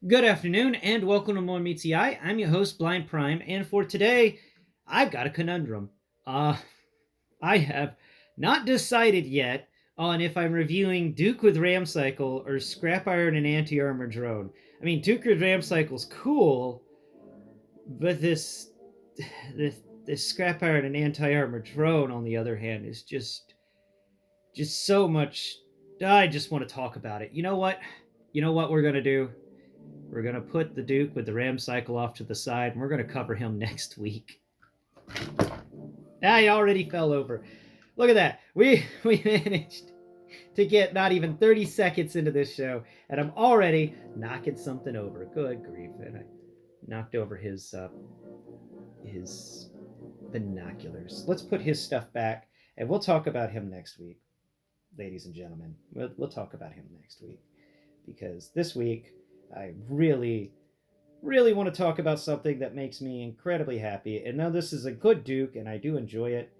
Good afternoon and welcome to More Meets the Eye. I'm your host, Blind Prime, and for today, I've got a conundrum. Uh, I have not decided yet on if I'm reviewing Duke with Ram Cycle or Scrap Iron and Anti Armor Drone. I mean, Duke with Ram Cycle's cool, but this Scrap Iron and Anti Armor Drone, on the other hand, is just so much. I just want to talk about it. You know what? You know what we're gonna do? We're going to put the Duke with the Ram cycle off to the side, and we're going to cover him next week. He already fell over. Look at that. We managed to get not even 30 seconds into this show, and I'm already knocking something over. Good grief. And I knocked over his binoculars. Let's put his stuff back, and we'll talk about him next week, ladies and gentlemen. We'll talk about him next week, because this week I really want to talk about something that makes me incredibly happy. And now this is a good Duke, and I do enjoy it.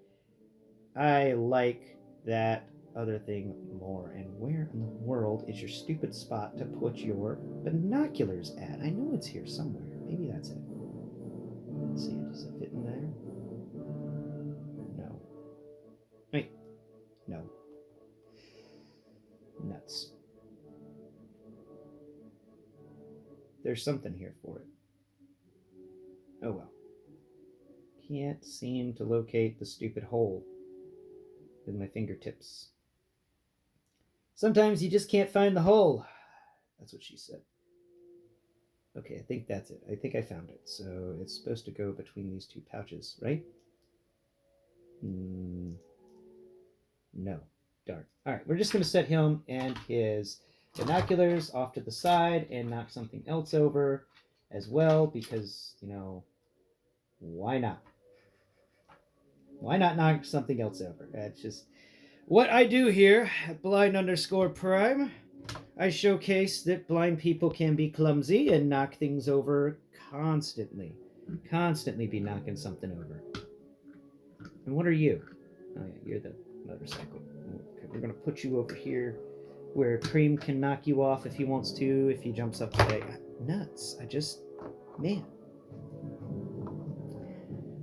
I like that other thing more. And where in the world is your stupid spot to put your binoculars at? I know it's here somewhere. Maybe that's it. Let's see, does it fit in there? No. Wait. No. Nuts. There's something here for it. Oh well. Can't seem to locate the stupid hole with my fingertips. Sometimes you just can't find the hole. That's what she said. Okay, I think that's it. I think I found it. So it's supposed to go between these two pouches, right? No. Darn. All right, we're just going to set him and his binoculars off to the side and knock something else over as well because, why not? Why not knock something else over? That's just what I do here at blind_prime. I showcase that blind people can be clumsy and knock things over constantly. Constantly be knocking something over. And what are you? Oh yeah, you're the motorcycle. Okay, we're gonna put you over here where Cream can knock you off if he wants to, if he jumps up today. Nuts. Man.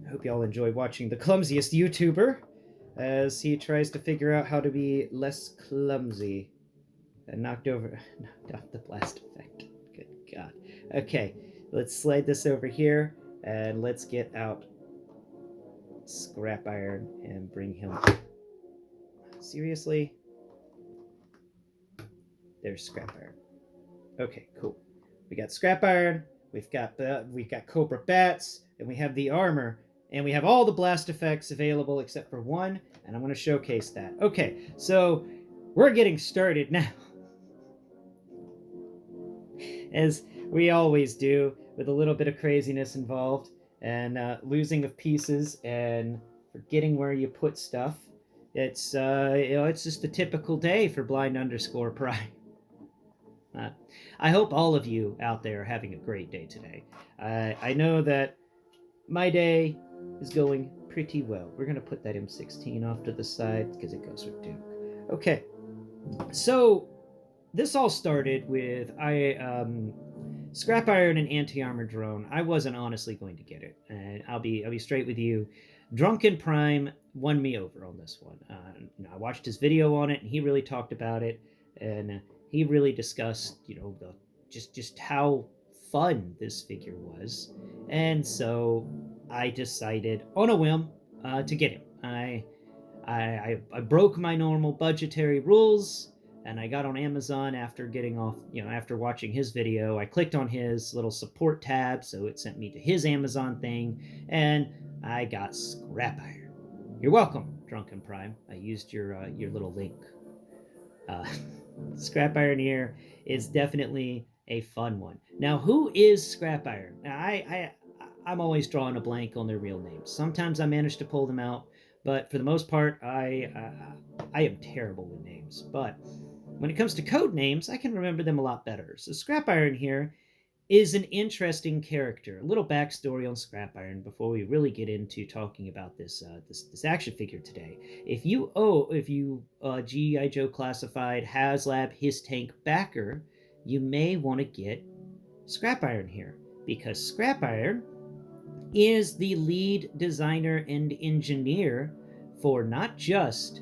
I hope y'all enjoy watching the clumsiest YouTuber as he tries to figure out how to be less clumsy. And knocked off the blast effect. Good God. Okay, let's slide this over here and let's get out Scrap Iron and bring him. Seriously? There's Scrap Iron. Okay, cool. We got Scrap Iron. We've got Cobra B.A.Ts, and we have the armor, and we have all the blast effects available except for one, and I'm going to showcase that. Okay, so we're getting started now. As we always do, with a little bit of craziness involved, and losing of pieces, and forgetting where you put stuff. It's just a typical day for blind_prime. I hope all of you out there are having a great day today. I know that my day is going pretty well. We're going to put that M16 off to the side because it goes with Duke. Okay, so this all started with Scrap Iron and Anti-Armor Drone. I wasn't honestly going to get it, and I'll be straight with you. Drunken Prime won me over on this one. I watched his video on it, and he really talked about it, and he really discussed, just how fun this figure was, and so I decided on a whim to get him. I broke my normal budgetary rules, and I got on Amazon after getting off, after watching his video. I clicked on his little support tab, so it sent me to his Amazon thing, and I got Scrap Iron. You're welcome, Drunken Prime. I used your little link. Scrap Iron here is definitely a fun one. Now, who is Scrap Iron? Now, I'm always drawing a blank on their real names. Sometimes I manage to pull them out, but for the most part, I am terrible with names. But when it comes to code names, I can remember them a lot better. So Scrap Iron here is an interesting character. A little backstory on Scrap Iron before we really get into talking about this action figure today. If you G.I. Joe Classified HasLab Hisstank backer, you may want to get Scrap Iron here, because Scrap Iron is the lead designer and engineer for not just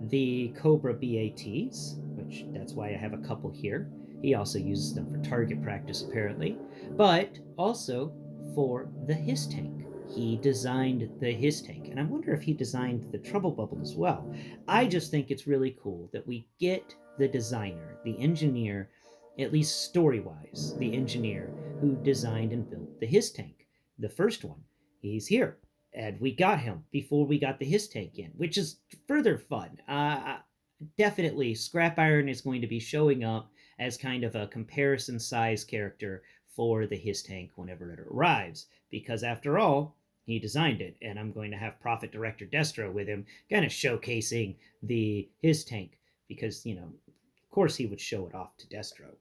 the Cobra B.A.Ts, which that's why I have a couple here. He also uses them for target practice, apparently, but also for the Hisstank. He designed the Hisstank, and I wonder if he designed the Trouble Bubble as well. I just think it's really cool that we get the designer, the engineer, at least story wise, the engineer who designed and built the Hisstank, the first one. He's here, and we got him before we got the Hisstank in, which is further fun. Definitely, Scrap Iron is going to be showing up as kind of a comparison size character for the Hisstank whenever it arrives, because after all, he designed it, and I'm going to have Prophet Director Destro with him, kind of showcasing the Hisstank, because, you know, of course he would show it off to Destro.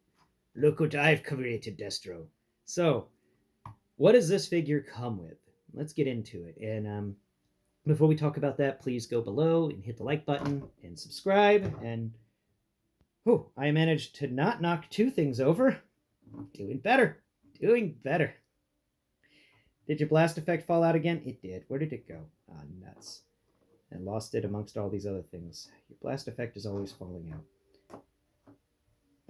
Look what I've created, Destro. So, what does this figure come with? Let's get into it. And before we talk about that, please go below and hit the like button and subscribe. And I managed to not knock two things over. Doing better. Doing better. Did your blast effect fall out again? It did. Where did it go? Ah, nuts. I lost it amongst all these other things. Your blast effect is always falling out.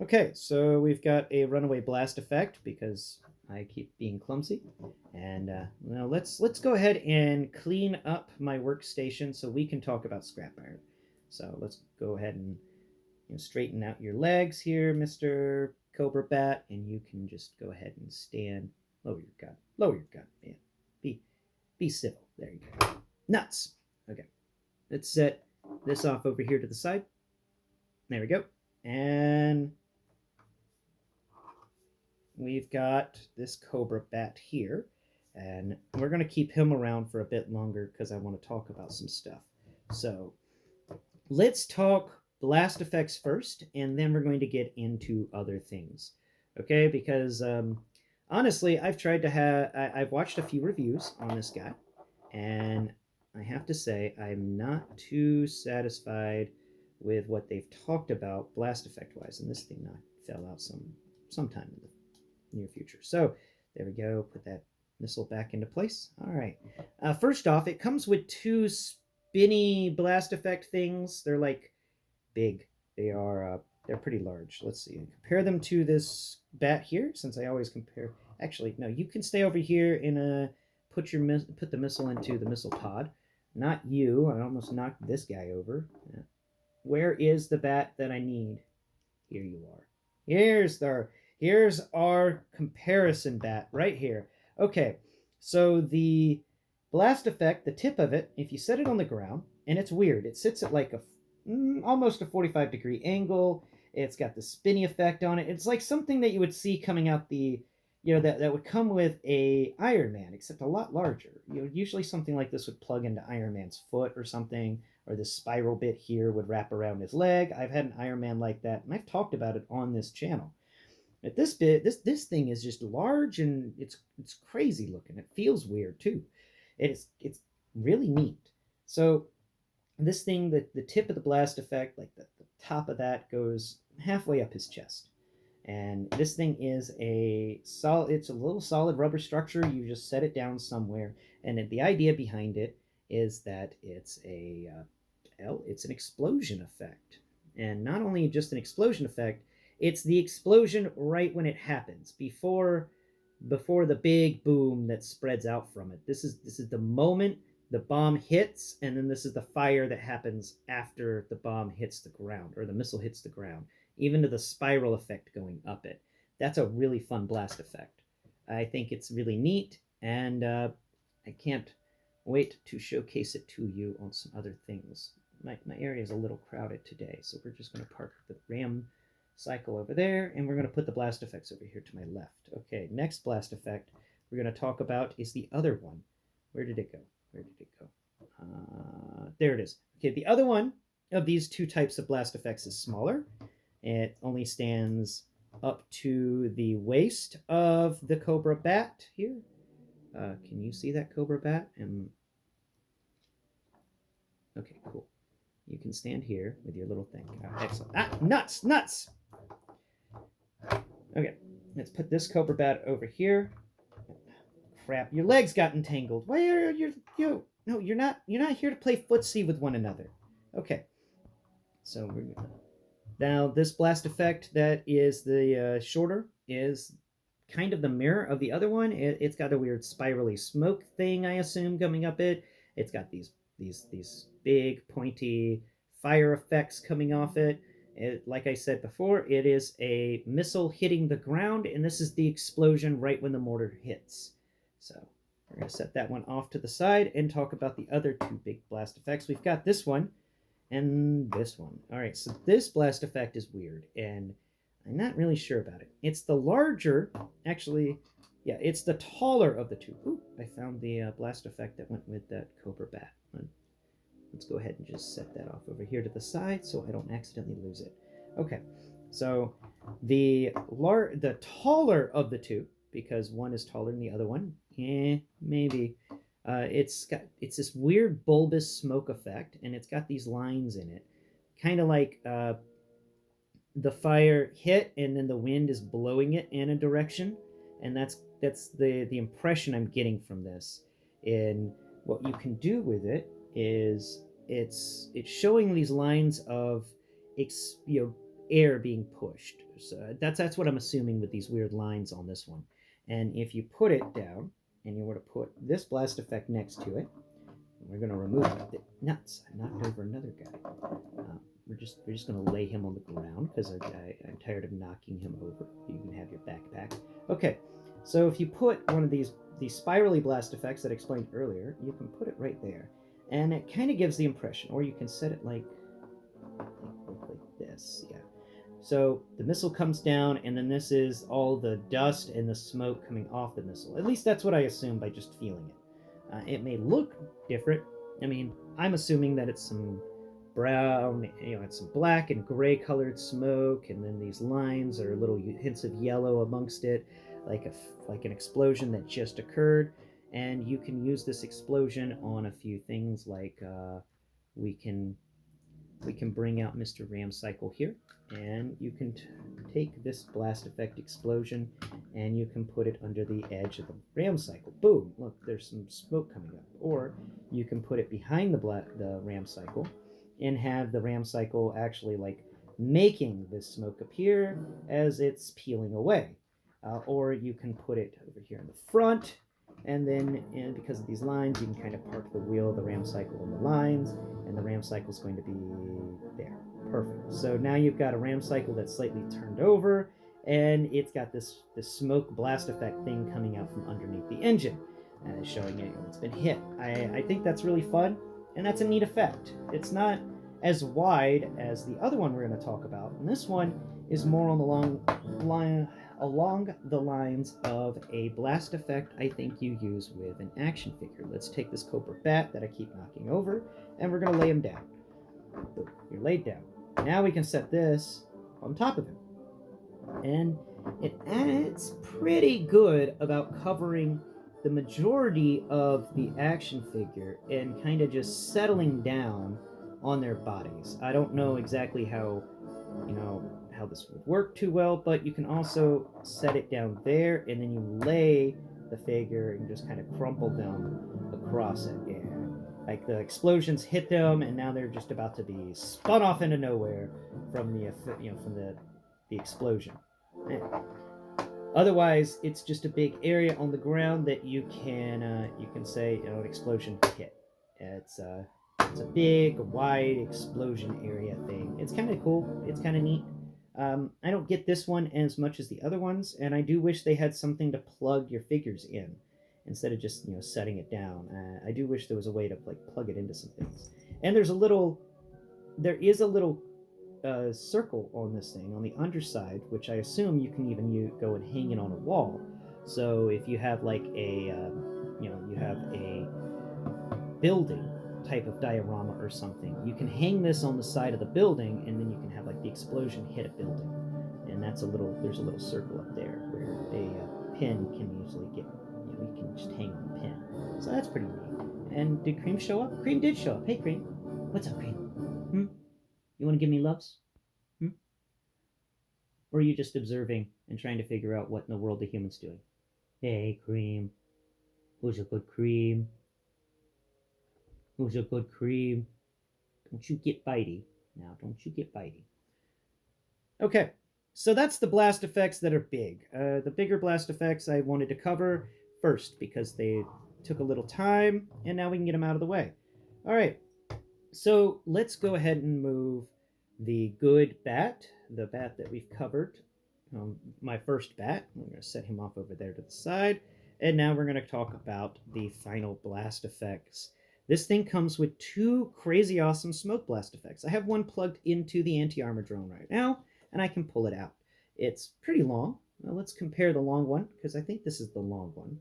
Okay, so we've got a runaway blast effect because I keep being clumsy. And now let's go ahead and clean up my workstation so we can talk about Scrap Iron. So let's go ahead and straighten out your legs here, Mr. Cobra Bat, and you can just go ahead and stand. Lower your gun. Lower your gun, man. Be civil. There you go. Nuts. Okay. Let's set this off over here to the side. There we go. And we've got this Cobra Bat here, and we're going to keep him around for a bit longer because I want to talk about some stuff. So let's talk blast effects first, and then we're going to get into other things. Okay, because honestly, I've watched a few reviews on this guy, and I have to say I'm not too satisfied with what they've talked about blast effect wise, and this thing fell out sometime in the near future. So there we go. Put that missile back into place. All right. First off, it comes with two spinny blast effect things. They're like big. They're pretty large. Let's see. Compare them to this bat here, since I always compare. Actually, no. You can stay over here and put the missile into the missile pod. Not you. I almost knocked this guy over. Yeah. Where is the bat that I need? Here you are. Here's our comparison bat right here. Okay, so the blast effect, the tip of it, if you set it on the ground, and it's weird, it sits at like almost a 45-degree angle. It's got the spinny effect on it. It's like something that you would see coming out that would come with a Iron Man, except a lot larger. Usually something like this would plug into Iron Man's foot or something, or this spiral bit here would wrap around his leg. I've had an Iron Man like that, and I've talked about it on this channel. But this thing is just large, and it's crazy looking. It feels weird too. It's really neat. So this thing, the tip of the blast effect, like the top of that, goes halfway up his chest. And this thing is it's a little solid rubber structure. You just set it down somewhere, and the idea behind it is that it's an explosion effect. And not only just an explosion effect, it's the explosion right when it happens, before the big boom that spreads out from it. This is the moment the bomb hits, and then this is the fire that happens after the bomb hits the ground, or the missile hits the ground, even to the spiral effect going up it. That's a really fun blast effect. I think it's really neat, and I can't wait to showcase it to you on some other things. My area is a little crowded today, so we're just going to park the RAM cycle over there, and we're going to put the blast effects over here to my left. Okay, next blast effect we're going to talk about is the other one. Where did it go? There it is. Okay, the other one of these two types of blast effects is smaller. It only stands up to the waist of the Cobra Bat here. Can you see that Cobra Bat? Okay, cool. You can stand here with your little thing. Excellent. Nuts! Okay. let's put this Cobra Bat over here. Crap, your legs got entangled. Why are you? No, you're not. You're not here to play footsie with one another. Okay, so we're now this blast effect that is the shorter is kind of the mirror of the other one. It's got a weird spirally smoke thing, I assume, coming up it. It's got these big pointy fire effects coming off it. Like I said before, it is a missile hitting the ground, and this is the explosion right when the mortar hits. So we're going to set that one off to the side and talk about the other two big blast effects. We've got this one and this one. All right, so this blast effect is weird, and I'm not really sure about it. It's the larger, actually, yeah, it's the taller of the two. Ooh, I found the blast effect that went with that Cobra Bat. Let's go ahead and just set that off over here to the side so I don't accidentally lose it. Okay, so the taller of the two, because one is taller than the other one, maybe. It's this weird bulbous smoke effect, and it's got these lines in it, kind of like the fire hit and then the wind is blowing it in a direction, and that's the impression I'm getting from this. And what you can do with it is it's showing these lines of air being pushed. So that's what I'm assuming with these weird lines on this one. And if you put it down and you were to put this blast effect next to it, we're going to remove it. Nuts! I knocked over another guy. We're just going to lay him on the ground because I'm tired of knocking him over. You can have your backpack. Okay, so if you put one of these spirally blast effects that I explained earlier, you can put it right there, and it kind of gives the impression, or you can set it like this. Yeah. So the missile comes down, and then this is all the dust and the smoke coming off the missile. At least that's what I assume by just feeling it. It may look different. I mean, I'm assuming that it's some brown, it's some black and gray colored smoke, and then these lines are little hints of yellow amongst it, like an explosion that just occurred. And you can use this explosion on a few things, like we can bring out Mr. Ram Cycle here, and you can take this blast effect explosion and you can put it under the edge of the Ram Cycle. Boom! Look, there's some smoke coming up. Or you can put it behind the Ram Cycle and have the Ram Cycle actually like making this smoke appear as it's peeling away. Or you can put it over here in the front, and then because of these lines, you can kind of park the wheel of the Ram Cycle on the lines, and the Ram Cycle is going to be there. Perfect. So now you've got a Ram Cycle that's slightly turned over, and it's got this smoke blast effect thing coming out from underneath the engine, showing it it's been hit. I think that's really fun, and that's a neat effect. It's not as wide as the other one we're going to talk about, and this one is more on the along the lines of a blast effect I think you use with an action figure. Let's take this Cobra Bat that I keep knocking over, and we're going to lay him down. You're laid down. Now we can set this on top of him. And it's pretty good about covering the majority of the action figure and kind of just settling down on their bodies. I don't know exactly how this would work too well, but you can also set it down there, and then you lay the figure and just kind of crumple them across it. And like the explosions hit them, and now they're just about to be spun off into nowhere from the explosion. And otherwise, it's just a big area on the ground that you can say an explosion hit. It's a big, wide explosion area thing. It's kind of cool. It's kind of neat. I don't get this one as much as the other ones, and I do wish they had something to plug your figures in instead of just setting it down. I do wish there was a way to plug it into some things. And there is a little circle on this thing on the underside, which I assume you can even go and hang it on a wall. So if you have like you have a building type of diorama or something, you can hang this on the side of the building, and then you can have like the explosion hit a building, and there's a little circle up there where a pin can usually get, you can just hang on the pin. So that's pretty neat. And did Cream show up? Cream did show up. Hey Cream, what's up, Cream? You want to give me loves? Or are you just observing and trying to figure out what in the world the human's doing? Hey, Cream. Who's a good Cream? Who's a good Cream? Don't you get bitey. Now, don't you get bitey. Okay, so that's the blast effects that are big. The bigger blast effects I wanted to cover first because they took a little time, and now we can get them out of the way. All right, so let's go ahead and move the good bat, the bat that we've covered, my first bat. I'm going to set him off over there to the side. And now we're going to talk about the final blast effects. This thing comes with two crazy awesome smoke blast effects. I have one plugged into the anti-armor drone right now, and I can pull it out. It's pretty long. Now let's compare the long one, because I think this is the long one.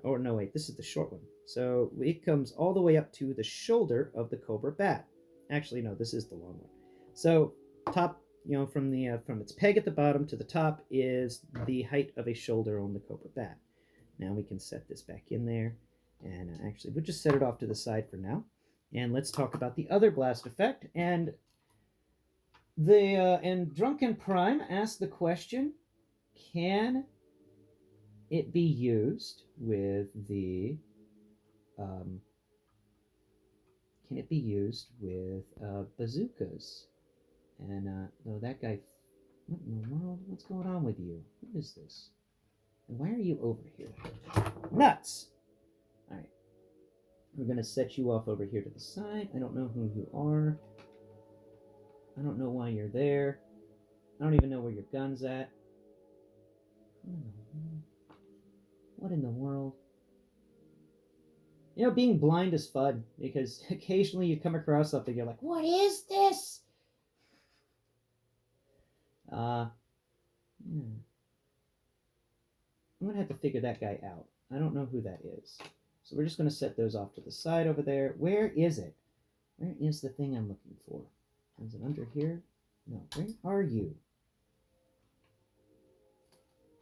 Or no, wait, this is the short one. So it comes all the way up to the shoulder of the Cobra Bat. Actually, no, this is the long one. So top, from its peg at the bottom to the top is the height of a shoulder on the Cobra Bat. Now we can set this back in there, and actually we'll just set it off to the side for now. And let's talk about the other blast effect. And Drunken Prime asked the question: can it be used with the bazookas? And no, that guy. What in the world? What's going on with you? What is this? And why are you over here? Nuts! All right, we're gonna set you off over here to the side. I don't know who you are. I don't know why you're there. I don't even know where your gun's at. What in the world? Being blind is fun because occasionally you come across something, you're like, what is this? I'm gonna have to figure that guy out. I don't know who that is. So we're just gonna set those off to the side over there. Where is it? Where is the thing I'm looking for? Is it under here? No, where are you?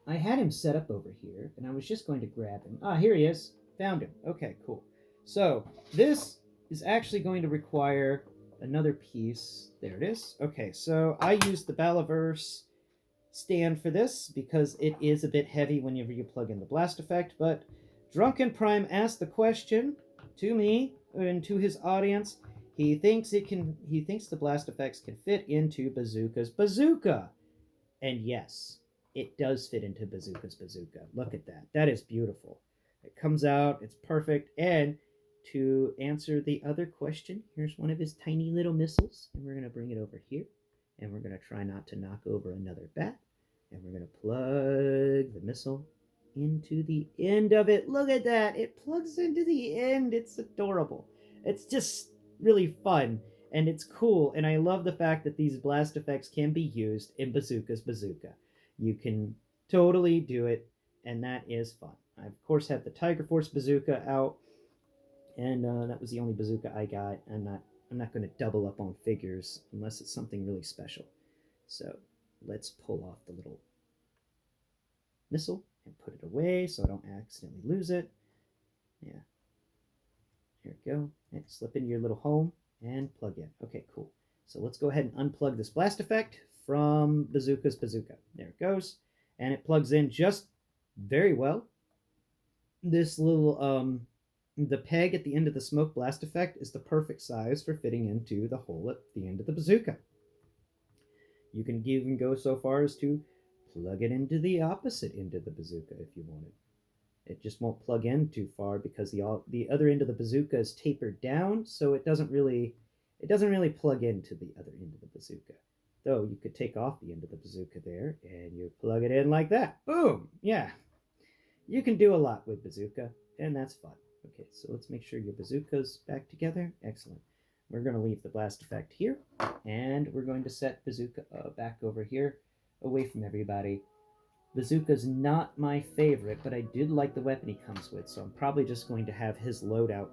I had him set up over here, and I was just going to grab him. Ah, here he is. Found him. Okay, cool. So this is actually going to require another piece. There it is. Okay, so I used the Balaverse stand for this because it is a bit heavy whenever you plug in the blast effect, but Drunken Prime asked the question to me and to his audience. He thinks the blast effects can fit into Bazooka's bazooka. And yes, it does fit into Bazooka's bazooka. Look at that. That is beautiful. It comes out, it's perfect. And to answer the other question, here's one of his tiny little missiles, and we're going to bring it over here, and we're going to try not to knock over another bat, and we're going to plug the missile into the end of it. Look at that. It plugs into the end. It's adorable. It's just really fun, and it's cool, and I love the fact that these blast effects can be used in Bazooka's bazooka. You can totally do it, and that is fun. I, of course, have the Tiger Force bazooka out, and that was the only bazooka I got. I'm not going to double up on figures unless it's something really special. So let's pull off the little missile and put it away so I don't accidentally lose it. Yeah. There we go. And slip into your little home and plug in. Okay, cool. So let's go ahead and unplug this blast effect from Bazooka's bazooka. There it goes. And it plugs in just very well. This little, the peg at the end of the smoke blast effect is the perfect size for fitting into the hole at the end of the bazooka. You can even go so far as to plug it into the opposite end of the bazooka if you wanted. It just won't plug in too far because the other end of the bazooka is tapered down, so it doesn't really plug into the other end of the bazooka. Though you could take off the end of the bazooka there and you plug it in like that. Boom! Yeah. You can do a lot with bazooka, and that's fun. Okay, so let's make sure your bazooka's back together. Excellent. We're going to leave the blast effect here, and we're going to set bazooka back over here, away from everybody. Bazooka's not my favorite, but I did like the weapon he comes with, so I'm probably just going to have his loadout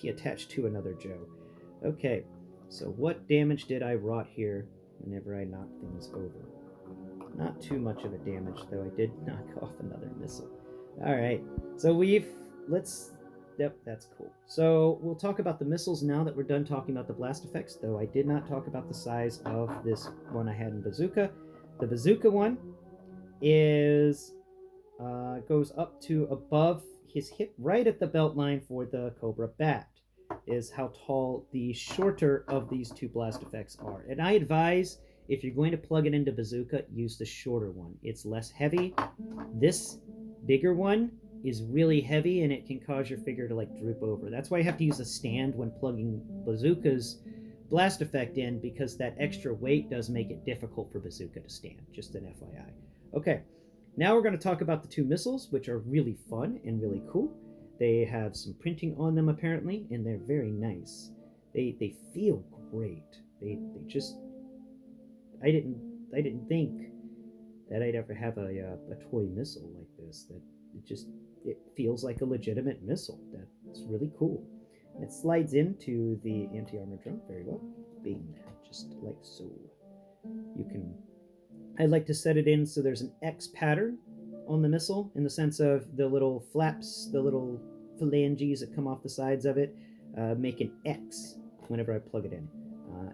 be attached to another Joe. Okay, so what damage did I wrought here whenever I knocked things over? Not too much of a damage, though I did knock off another missile. Alright, so yep, that's cool. So we'll talk about the missiles now that we're done talking about the blast effects, though I did not talk about the size of this one I had in bazooka. The bazooka one is goes up to above his hip, right at the belt line for the Cobra B.A.T, is how tall the shorter of these two blast effects are. And I advise, if you're going to plug it into bazooka, use the shorter one. It's less heavy. This bigger one is really heavy, and it can cause your figure to like droop over. That's why you have to use a stand when plugging bazooka's blast effect in, because that extra weight does make it difficult for bazooka to stand. Just an FYI. Okay, now we're going to talk about the two missiles, which are really fun and really cool. They have some printing on them apparently, and they're very nice. They feel great. They just I didn't think that I'd ever have a toy missile like this. That it feels like a legitimate missile. That's really cool. And it slides into the anti-armor drum very well. Bing, just like so. You can. I like to set it in so there's an X pattern on the missile, in the sense of the little flaps, the little phalanges that come off the sides of it, make an X whenever I plug it in.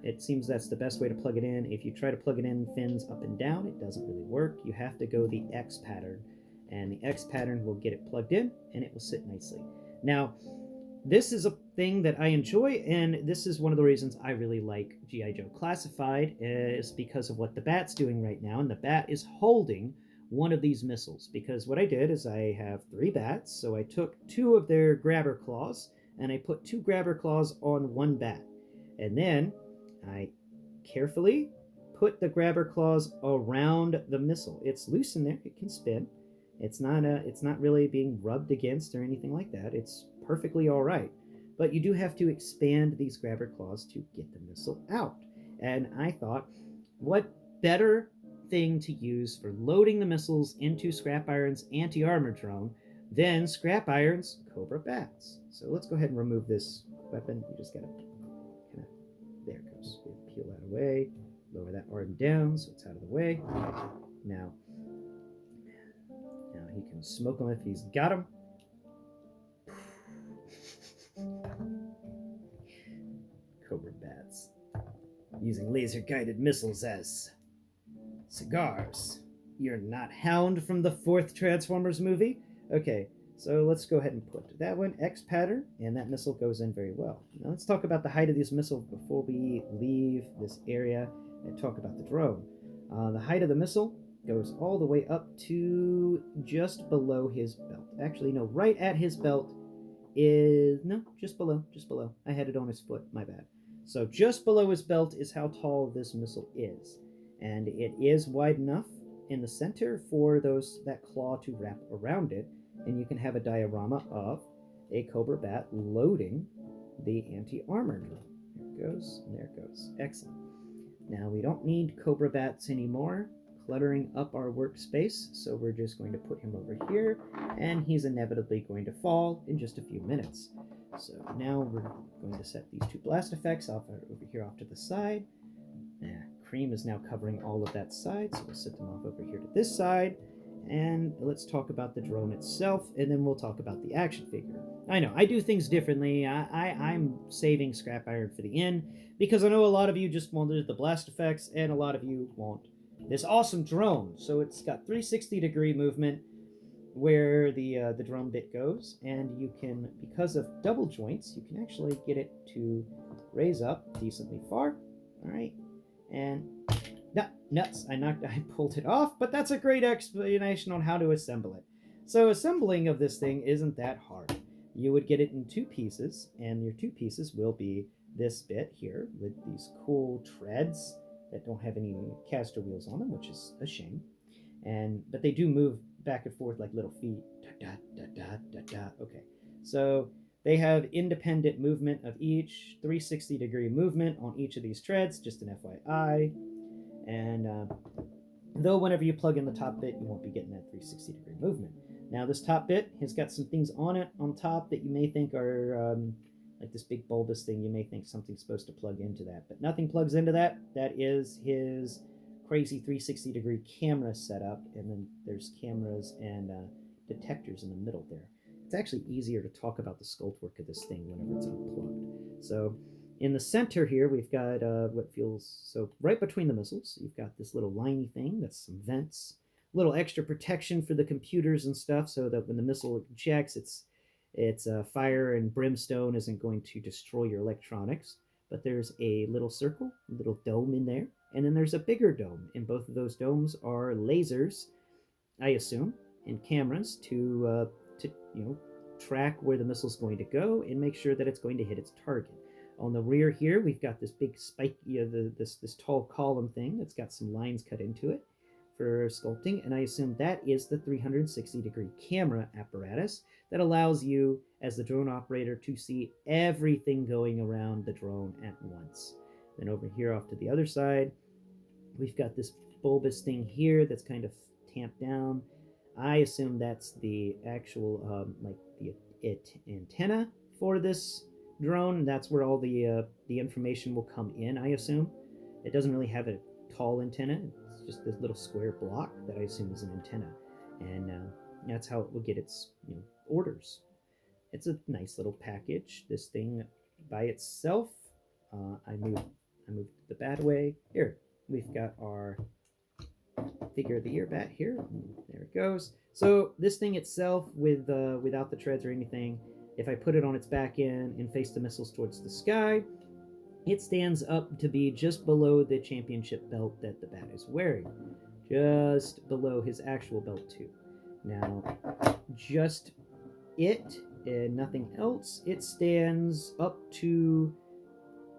It seems that's the best way to plug it in. If you try to plug it in fins up and down, it doesn't really work. You have to go the X pattern, and the X pattern will get it plugged in, and it will sit nicely. Now, this is a thing that I enjoy, and this is one of the reasons I really like G.I. Joe Classified, is because of what the Bat's doing right now, and the Bat is holding one of these missiles. Because what I did is I have 3 Bats, so I took 2 of their grabber claws, and I put 2 grabber claws on 1 Bat. And then I carefully put the grabber claws around the missile. It's loose in there, it can spin. It's not really being rubbed against or anything like that. It's perfectly all right. But you do have to expand these grabber claws to get the missile out. And I thought, what better thing to use for loading the missiles into Scrap Iron's anti-armor drone than Scrap Iron's Cobra B.A.Ts. So let's go ahead and remove this weapon. You just gotta kind of, there it goes. Peel that away, lower that arm down so it's out of the way. Now he can smoke them if he's got them. Cobra B.A.Ts. Using laser-guided missiles as cigars. You're not Hound from the 4th Transformers movie? Okay, so let's go ahead and put that one X pattern, and that missile goes in very well. Now let's talk about the height of these missiles before we leave this area and talk about the drone. The height of the missile goes all the way up to just below his belt. Actually, no, right at his belt is, no, just below. I had it on his foot, my bad. So just below his belt is how tall this missile is. And it is wide enough in the center for that claw to wrap around it. And you can have a diorama of a Cobra B.A.T loading the anti-armor drone. There it goes, and there it goes. Excellent. Now we don't need Cobra B.A.Ts anymore, cluttering up our workspace, so we're just going to put him over here, and he's inevitably going to fall in just a few minutes. So now we're going to set these 2 blast effects off over here off to the side. Cream is now covering all of that side, so we'll set them off over here to this side, and let's talk about the drone itself, and then we'll talk about the action figure. I know, I do things differently. I'm saving Scrap Iron for the end, because I know a lot of you just wanted the blast effects, and a lot of you want this awesome drone. So it's got 360-degree movement where the drone bit goes, and you can, because of double joints, you can actually get it to raise up decently far. All right, and nuts, I pulled it off, but that's a great explanation on how to assemble it. So assembling of this thing isn't that hard. You would get it in 2 pieces, and your 2 pieces will be this bit here with these cool treads that don't have any caster wheels on them, which is a shame. But they do move back and forth like little feet. Okay, so they have independent movement of each, 360-degree movement on each of these treads, just an FYI. And though whenever you plug in the top bit, you won't be getting that 360-degree movement. Now this top bit has got some things on it on top that you may think are like this big bulbous thing. You may think something's supposed to plug into that, but nothing plugs into that. That is his crazy 360-degree camera setup, and then there's cameras and detectors in the middle there. It's actually easier to talk about the sculpt work of this thing whenever it's unplugged. So In the center here, we've got what feels so right between the missiles. You've got this little liney thing that's some vents, a little extra protection for the computers and stuff, so that when the missile ejects, it's fire and brimstone isn't going to destroy your electronics. But there's a little circle, a little dome in there, and then there's a bigger dome. And both of those domes are lasers, I assume, and cameras to track where the missile's going to go and make sure that it's going to hit its target. On the rear here, we've got this big spike, this tall column thing that's got some lines cut into it for sculpting, and I assume that is the 360-degree camera apparatus that allows you, as the drone operator, to see everything going around the drone at once. Then over here off to the other side, we've got this bulbous thing here that's kind of tamped down. I assume that's the actual antenna for this drone. That's where all the information will come in, I assume. It doesn't really have a tall antenna. It's just this little square block that I assume is an antenna, and that's how it will get its orders. It's a nice little package. This thing by itself. I moved the bat away. Here we've got our figure of the year bat here. There it goes. So this thing itself, without the treads or anything, if I put it on its back end and face the missiles towards the sky, it stands up to be just below the championship belt that the bat is wearing, just below his actual belt too. Now, just it and nothing else. It stands up to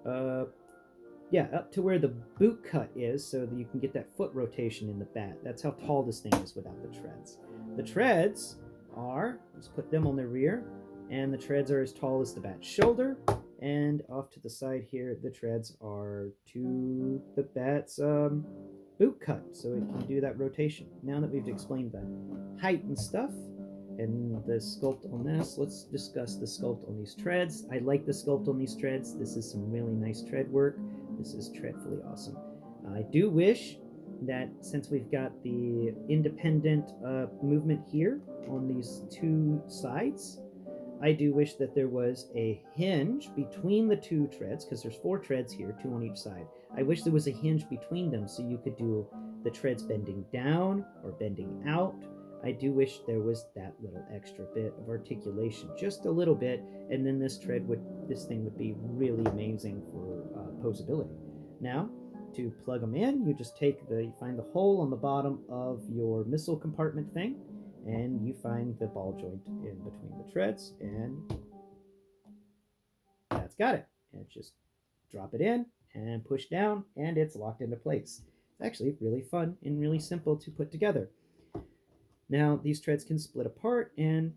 up to where the boot cut is, so that you can get that foot rotation in the bat. That's how tall this thing is without the treads. The treads are, let's put them on the rear, and the treads are as tall as the bat's shoulder. And off to the side here, the treads are to the bat's boot cut, so it can do that rotation. Now that we've explained the height and stuff, and the sculpt on this, let's discuss the sculpt on these treads. I like the sculpt on these treads. This is some really nice tread work. This is dreadfully awesome. I do wish that since we've got the independent movement here on these two sides, I do wish that there was a hinge between the two treads, because there's 4 treads here, 2 on each side. I wish there was a hinge between them so you could do the treads bending down or bending out. I do wish there was that little extra bit of articulation, just a little bit, and then this thing would be really amazing for posability. Now, to plug them in, you just you find the hole on the bottom of your missile compartment thing, and you find the ball joint in between the treads, and that's got it. And just drop it in and push down, and it's locked into place. It's actually really fun and really simple to put together. Now, these treads can split apart and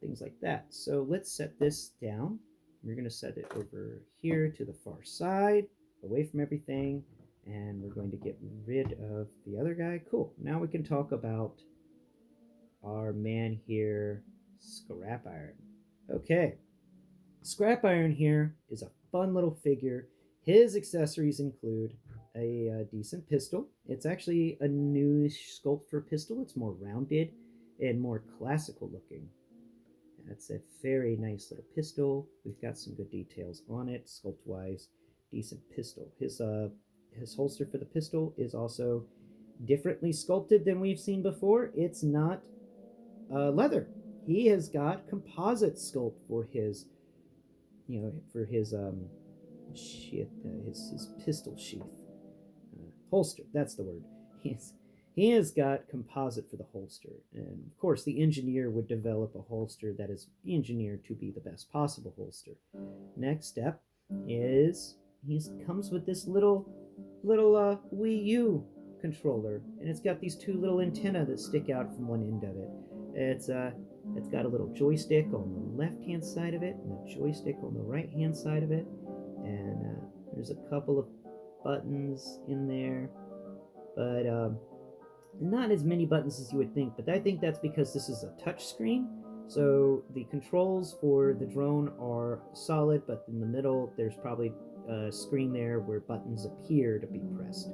things like that. So let's set this down. We're going to set it over here to the far side, away from everything, and we're going to get rid of the other guy. Cool. Now we can talk about our man here, Scrap Iron. Okay. Scrap Iron here is a fun little figure. His accessories include a decent pistol. It's actually a newish sculpt for pistol. It's more rounded and more classical looking. That's a very nice little pistol. We've got some good details on it, sculpt wise. Decent pistol. His holster for the pistol is also differently sculpted than we've seen before. It's not leather. He has got composite sculpt for his his pistol sheath. Holster, that's the word. He has got composite for the holster. And of course, the engineer would develop a holster that is engineered to be the best possible holster. Next step is he comes with this little Wii U controller, and it's got these 2 little antennae that stick out from one end of it. It's got a little joystick on the left-hand side of it and a joystick on the right-hand side of it, and there's a couple of buttons in there, but not as many buttons as you would think. But I think that's because this is a touch screen, so the controls for the drone are solid, but in the middle there's probably a screen there where buttons appear to be pressed.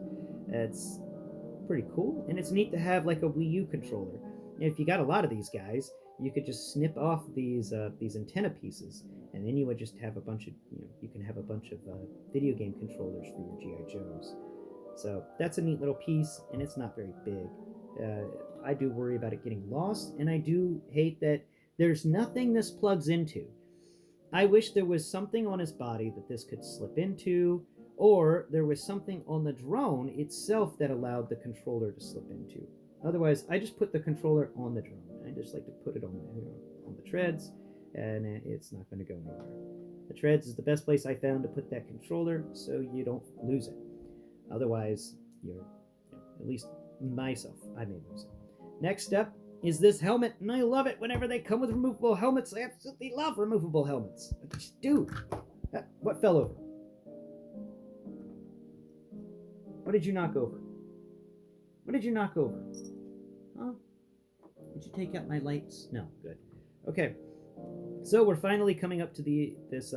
It's pretty cool, and it's neat to have like a Wii U controller. If you got a lot of these guys, you could just snip off these antenna pieces, and then you would just have a bunch of you can have a bunch of video game controllers for your GI Joes. So that's a neat little piece, and it's not very big. I do worry about it getting lost, and I do hate that there's nothing this plugs into. I wish there was something on his body that this could slip into, or there was something on the drone itself that allowed the controller to slip into. Otherwise, I just put the controller on the drone. I just like to put it on the treads, and it's not going to go anywhere. The treads is the best place I found to put that controller, so you don't lose it. Otherwise, at least myself, I may lose it. Next up is this helmet, and I love it whenever they come with removable helmets. I absolutely love removable helmets. Dude, what fell over? What did you knock over? What did you knock over? Huh? Did you take out my lights? No, good. Okay, so we're finally coming up to this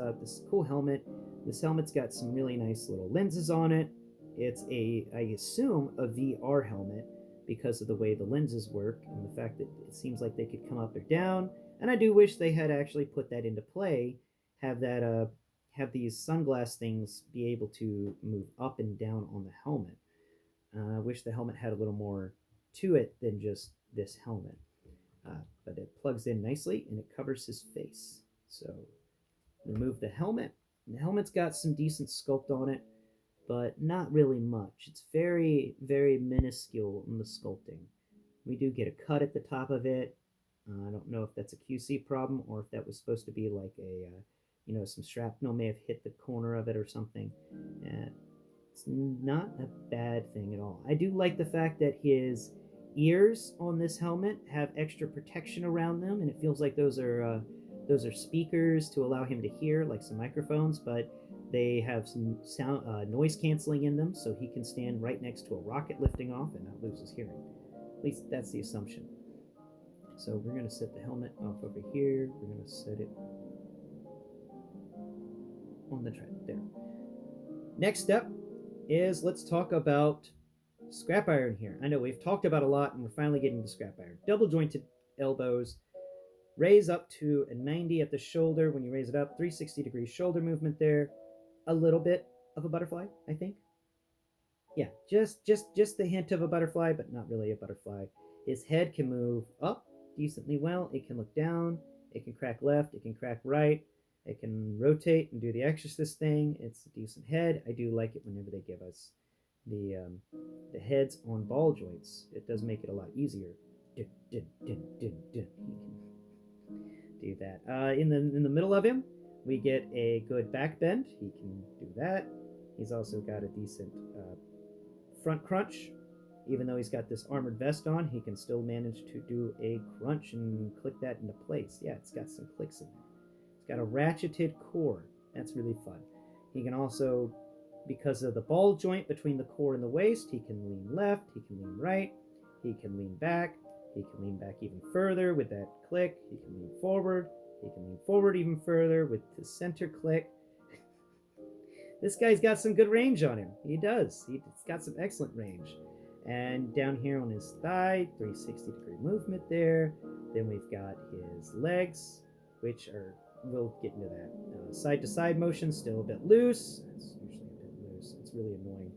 cool helmet. This helmet's got some really nice little lenses on it. It's I assume, a VR helmet because of the way the lenses work and the fact that it seems like they could come up or down. And I do wish they had actually put that into play, have these sunglass things be able to move up and down on the helmet. I wish the helmet had a little more to it than just this helmet. But it plugs in nicely and it covers his face. So remove the helmet. The helmet's got some decent sculpt on it, but not really much. It's very, very minuscule in the sculpting. We do get a cut at the top of it. I don't know if that's a QC problem or if that was supposed to be like some shrapnel may have hit the corner of it or something. It's not a bad thing at all. I do like the fact that his ears on this helmet have extra protection around them, and it feels like those are speakers to allow him to hear, like some microphones, but they have some sound noise canceling in them, so he can stand right next to a rocket lifting off and not lose his hearing. At least that's the assumption. So we're going to set the helmet off over here. We're going to set it on the tread there. Next step is let's talk about scrap iron here. I know we've talked about a lot, and we're finally getting to scrap iron. Double jointed elbows, raise up to a 90 at the shoulder. When you raise it up, 360-degree shoulder movement there. A little bit of a butterfly, I think. Yeah, just the hint of a butterfly, but not really a butterfly. His head can move up decently well. It can look down. It can crack left. It can crack right. It can rotate and do the Exorcist thing. It's a decent head. I do like it whenever they give us the heads on ball joints. It does make it a lot easier. He can do that. In the middle of him, we get a good back bend. He can do that. He's also got a decent front crunch. Even though he's got this armored vest on, he can still manage to do a crunch and click that into place. Yeah, it's got some clicks in there. It's got a ratcheted core. That's really fun. He can also, because of the ball joint between the core and the waist, he can lean left, he can lean right, he can lean back, he can lean back even further with that click, he can lean forward, he can lean forward even further with the center click. This guy's got some good range on him. He does. He's got some excellent range. And down here on his thigh, 360-degree movement there. Then we've got his legs, which are, we'll get into that. Side-to-side motion, still a bit loose. It's usually a bit loose. It's really annoying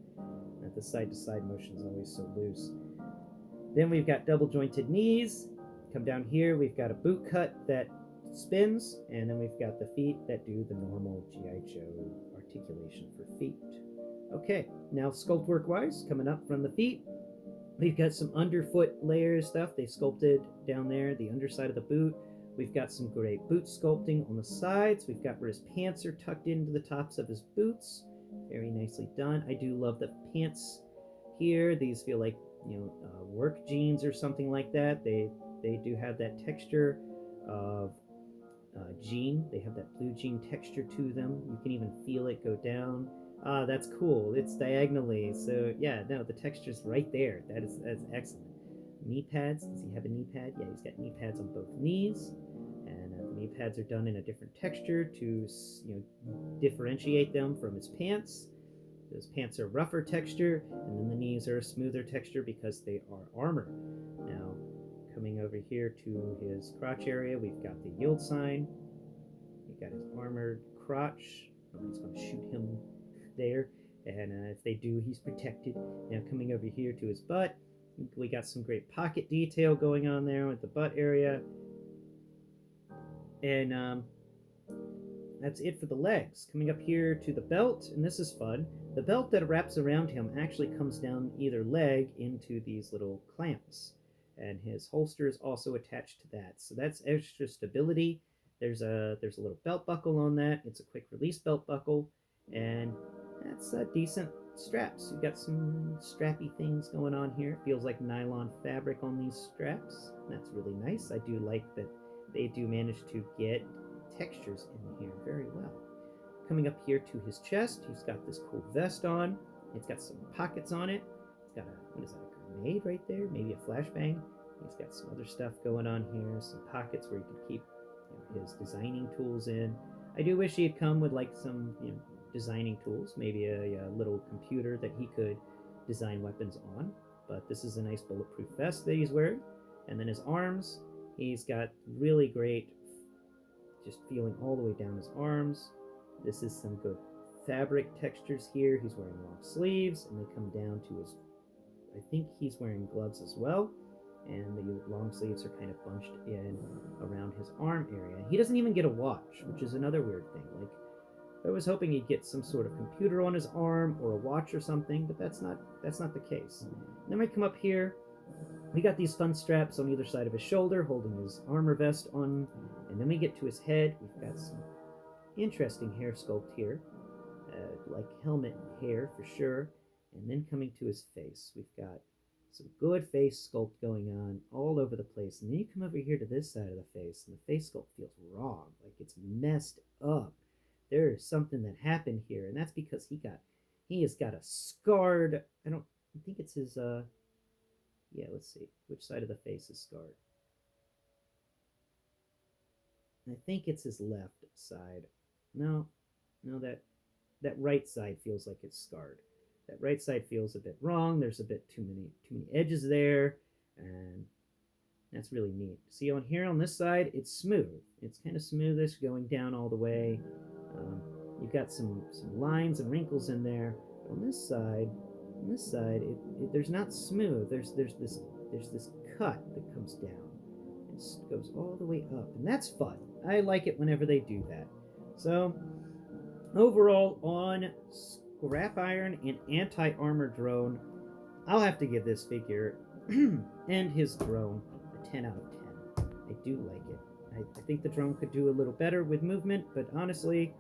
that the side-to-side motion is always so loose. Then we've got double-jointed knees. Come down here, we've got a boot cut that spins, and then we've got the feet that do the normal G.I. Joe articulation for feet. Okay, now sculpt work wise, coming up from the feet, we've got some underfoot layer stuff they sculpted down there, the underside of the boot. We've got some great boot sculpting on the sides. We've got where his pants are tucked into the tops of his boots. Very nicely done. I do love the pants here. These feel like work jeans or something like that. They do have that texture of jean. They have that blue jean texture to them. You can even feel it go down. That's cool. It's diagonally, so yeah, no, the texture's right there. That's excellent. Knee pads. Does he have a knee pad? Yeah, he's got knee pads on both knees, and the knee pads are done in a different texture to differentiate them from his pants. His pants are rougher texture, and then the knees are a smoother texture because they are armor. Now, Coming over here to his crotch area, we've got the yield sign. We've got his armored crotch. Nobody's going to shoot him there. And if they do, he's protected. Now coming over here to his butt, we got some great pocket detail going on there with the butt area. And that's it for the legs. Coming up here to the belt, and this is fun. The belt that wraps around him actually comes down either leg into these little clamps. And his holster is also attached to that. So that's extra stability. There's a little belt buckle on that. It's a quick release belt buckle. And that's a decent straps. You've got some strappy things going on here. Feels like nylon fabric on these straps. That's really nice. I do like that they do manage to get textures in here very well. Coming up here to his chest, he's got this cool vest on. It's got some pockets on it. It's got what is that, a grenade right there? Maybe a flashbang. He's got some other stuff going on here. Some pockets where he could keep his designing tools in. I do wish he had come with like some designing tools, maybe a little computer that he could design weapons on. But this is a nice bulletproof vest that he's wearing. And then his arms, he's got really great, just feeling all the way down his arms. This is some good fabric textures here. He's wearing long sleeves, and they come down to his, I think he's wearing gloves as well. And the long sleeves are kind of bunched in around his arm area. He doesn't even get a watch, which is another weird thing. Like, I was hoping he'd get some sort of computer on his arm or a watch or something, but that's not the case. And then we come up here. We got these fun straps on either side of his shoulder, holding his armor vest on. And then we get to his head. We've got some interesting hair sculpt here, like helmet hair for sure. And then coming to his face, we've got some good face sculpt going on all over the place. And then you come over here to this side of the face, and the face sculpt feels wrong, like it's messed up. There is something that happened here, and that's because he has got a scarred, I think it's his, yeah, let's see, which side of the face is scarred? I think it's his left side. No, that right side feels like it's scarred. That right side feels a bit wrong. There's a bit too many edges there, and that's really neat. See on here on this side, it's smooth. It's kind of smoothish going down all the way. You've got some lines and wrinkles in there. But on this side, there's not smooth. There's this cut that comes down. It goes all the way up, and that's fun. I like it whenever they do that. So overall, on Scrap Iron and Anti-Armor Drone, I'll have to give this figure and his drone a 10 out of 10. I do like it. I think the drone could do a little better with movement, but honestly,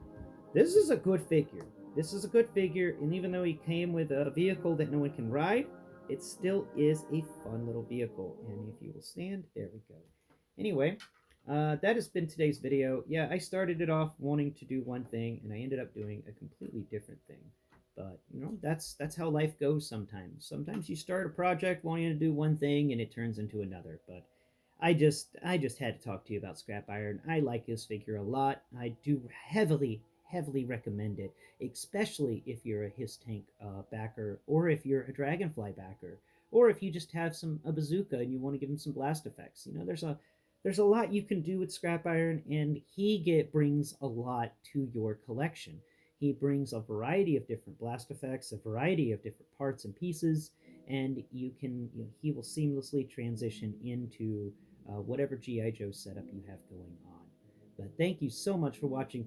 this is a good figure. This is a good figure, and even though he came with a vehicle that no one can ride, it still is a fun little vehicle. And if you will stand, there we go. Anyway, that has been today's video. Yeah, I started it off wanting to do one thing, and I ended up doing a completely different thing. But, that's how life goes sometimes. Sometimes you start a project wanting to do one thing, and it turns into another. But I just had to talk to you about Scrap Iron. I like this figure a lot. I do heavily recommend it, especially if you're a Hisstank backer, or if you're a Dragonfly backer, or if you just have a bazooka and you want to give him some blast effects. There's a lot you can do with Scrap Iron, and he brings a lot to your collection. He brings a variety of different blast effects, a variety of different parts and pieces, and he will seamlessly transition into whatever G.I. Joe setup you have going on. But thank you so much for watching